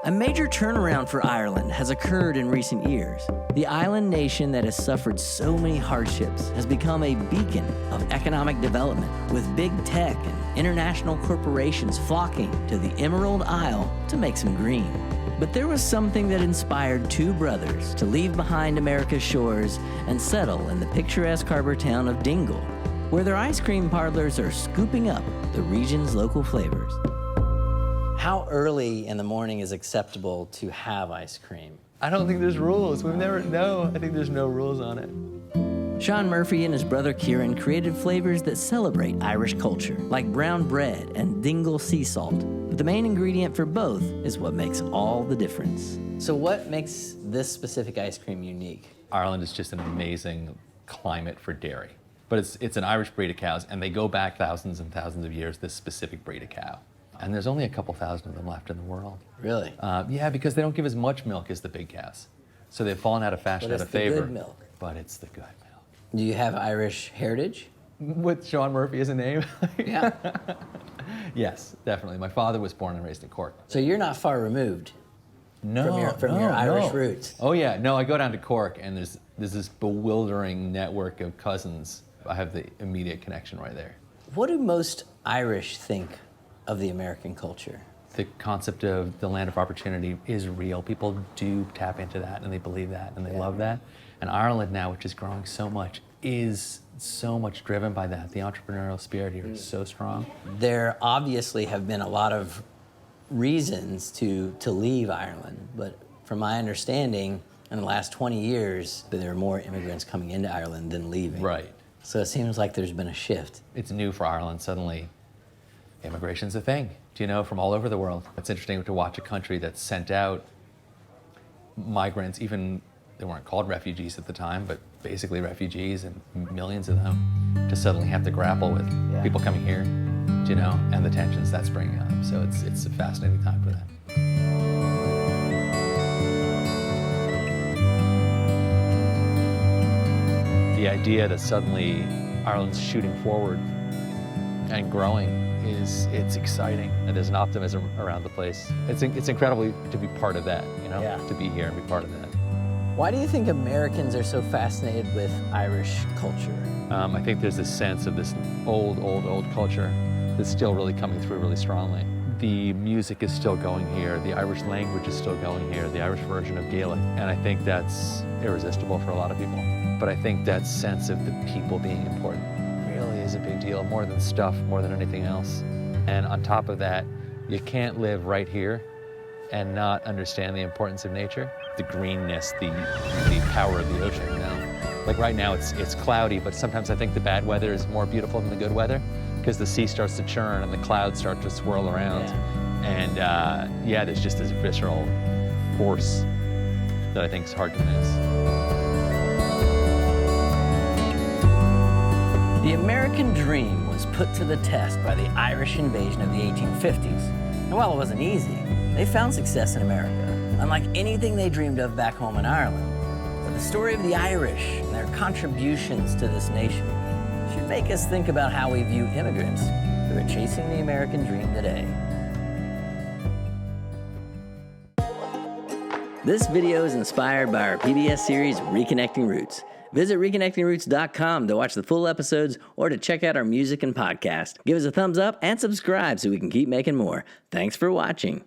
A major turnaround for Ireland has occurred in recent years. The island nation that has suffered so many hardships has become a beacon of economic development, with big tech and international corporations flocking to the Emerald Isle to make some green. But there was something that inspired two brothers to leave behind America's shores and settle in the picturesque harbor town of Dingle, where their ice cream parlors are scooping up the region's local flavors. How early in the morning is acceptable to have ice cream? I don't think there's rules. I think there's no rules on it. Sean Murphy and his brother Kieran created flavors that celebrate Irish culture, like brown bread and Dingle sea salt. But the main ingredient for both is what makes all the difference. So what makes this specific ice cream unique? Ireland is just an amazing climate for dairy. But it's an Irish breed of cows, and they go back thousands and thousands of years, this specific breed of cow. And there's only a couple thousand of them left in the world. Really? Yeah, because they don't give as much milk as the big cows. So they've fallen out of fashion, out of favor. But it's the good milk. But it's the good milk. Do you have Irish heritage? With Sean Murphy as a name? Yeah. Yes, definitely. My father was born and raised in Cork. So you're not far removed from your No. Irish roots. Oh yeah, no, I go down to Cork and there's this bewildering network of cousins. I have the immediate connection right there. What do most Irish think of the American culture? The concept of the land of opportunity is real. People do tap into that and they believe that and they love that. And Ireland now, which is growing so much, is so much driven by that. The entrepreneurial spirit here is so strong. There obviously have been a lot of reasons to leave Ireland, but from my understanding, in the last 20 years, there are more immigrants coming into Ireland than leaving. Right. So it seems like there's been a shift. It's new for Ireland. Suddenly, immigration's a thing, from all over the world. It's interesting to watch a country that sent out migrants, even they weren't called refugees at the time, but basically refugees and millions of them, to suddenly have to grapple with people coming here, and the tensions that's bringing up. So it's a fascinating time for them. The idea that suddenly Ireland's shooting forward and growing it's exciting, and there's an optimism around the place. It's incredible to be part of that, to be here and be part of that. Why do you think Americans are so fascinated with Irish culture? I think there's this sense of this old culture that's still really coming through really strongly. The music is still going here, the Irish language is still going here, the Irish version of Gaelic, and I think that's irresistible for a lot of people. But I think that sense of the people being important really is a big deal, more than stuff, more than anything else. And on top of that, you can't live right here and not understand the importance of nature, the greenness, the power of the ocean. Like right now, it's cloudy, but sometimes I think the bad weather is more beautiful than the good weather, because the sea starts to churn and the clouds start to swirl around. And there's just this visceral force that I think is hard to miss. The American dream was put to the test by the Irish invasion of the 1850s. And while it wasn't easy, they found success in America, unlike anything they dreamed of back home in Ireland. But the story of the Irish and their contributions to this nation should make us think about how we view immigrants who are chasing the American dream today. This video is inspired by our PBS series, Reconnecting Roots. Visit reconnectingroots.com to watch the full episodes or to check out our music and podcast. Give us a thumbs up and subscribe so we can keep making more. Thanks for watching.